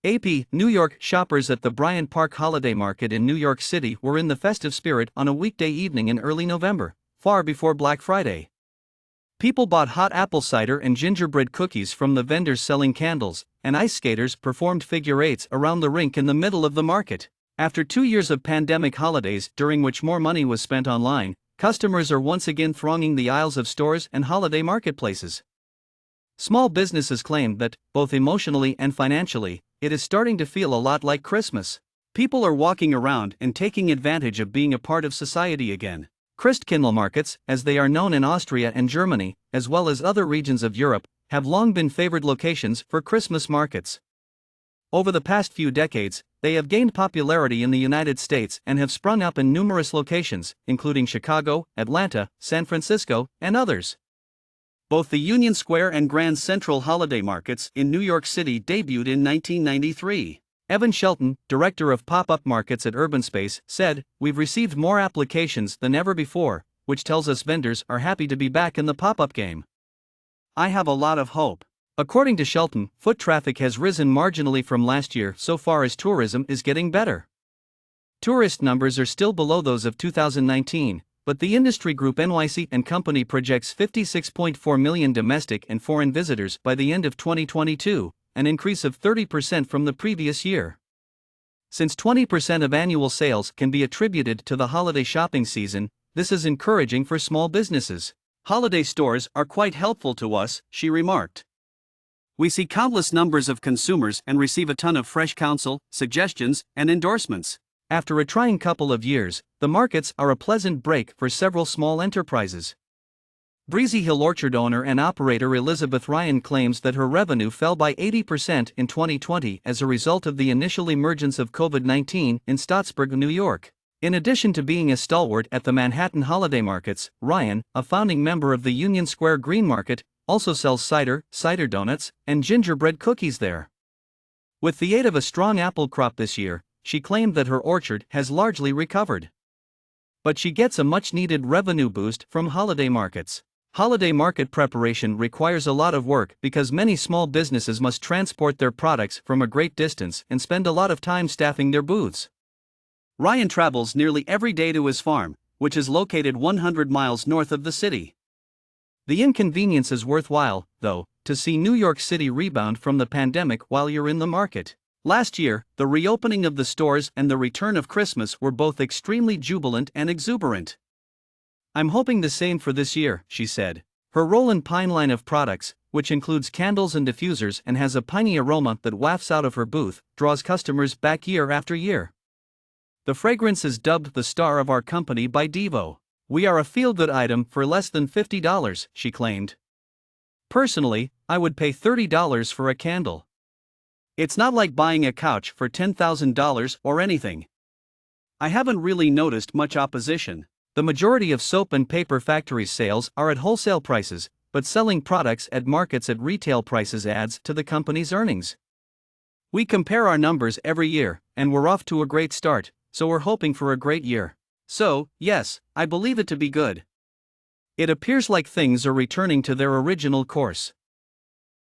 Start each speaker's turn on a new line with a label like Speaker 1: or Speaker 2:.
Speaker 1: AP, New York shoppers at the Bryant Park Holiday Market in New York City were in the festive spirit on a weekday evening in early November, far before Black Friday. People bought hot apple cider and gingerbread cookies from the vendors selling candles, and ice skaters performed figure eights around the rink in the middle of the market. After 2 years of pandemic holidays during which more money was spent online, customers are once again thronging the aisles of stores and holiday marketplaces. Small businesses claim that, both emotionally and financially, it is starting to feel a lot like Christmas. People are walking around and taking advantage of being a part of society again. Christkindlmarkets, as they are known in Austria and Germany, as well as other regions of Europe, have long been favored locations for Christmas markets. Over the past few decades, they have gained popularity in the United States and have sprung up in numerous locations, including Chicago, Atlanta, San Francisco, and others. Both the Union Square and Grand Central holiday markets in New York City debuted in 1993. Evan Shelton, director of pop-up markets at Urban Space, said, "We've received more applications than ever before, which tells us vendors are happy to be back in the pop-up game. I have a lot of hope." According to Shelton, foot traffic has risen marginally from last year so far as tourism is getting better. Tourist numbers are still below those of 2019, but the industry group NYC & Company projects 56.4 million domestic and foreign visitors by the end of 2022, an increase of 30% from the previous year. Since 20% of annual sales can be attributed to the holiday shopping season, this is encouraging for small businesses. "Holiday stores are quite helpful to us," she remarked. "We see countless numbers of consumers and receive a ton of fresh counsel, suggestions, and endorsements." After a trying couple of years, the markets are a pleasant break for several small enterprises. Breezy Hill Orchard owner and operator Elizabeth Ryan claims that her revenue fell by 80% in 2020 as a result of the initial emergence of COVID-19 in Stottsburg, New York. In addition to being a stalwart at the Manhattan holiday markets, Ryan, a founding member of the Union Square Green Market, also sells cider donuts, and gingerbread cookies there. With the aid of a strong apple crop this year, she claimed that her orchard has largely recovered. But she gets a much-needed revenue boost from holiday markets. Holiday market preparation requires a lot of work because many small businesses must transport their products from a great distance and spend a lot of time staffing their booths. Ryan travels nearly every day to his farm, which is located 100 miles north of the city. The inconvenience is worthwhile, though, to see New York City rebound from the pandemic while you're in the market. Last year, the reopening of the stores and the return of Christmas were both extremely jubilant and exuberant. "I'm hoping the same for this year," she said. Her Roland Pine line of products, which includes candles and diffusers and has a piney aroma that wafts out of her booth, draws customers back year after year. The fragrance is dubbed the star of our company by Devo. "We are a feel-good item for less than $50, she claimed. "Personally, I would pay $30 for a candle. It's not like buying a couch for $10,000 or anything. I haven't really noticed much opposition." The majority of soap and paper factories' sales are at wholesale prices, but selling products at markets at retail prices adds to the company's earnings. "We compare our numbers every year, and we're off to a great start, so we're hoping for a great year. So, yes, I believe it to be good. It appears like things are returning to their original course."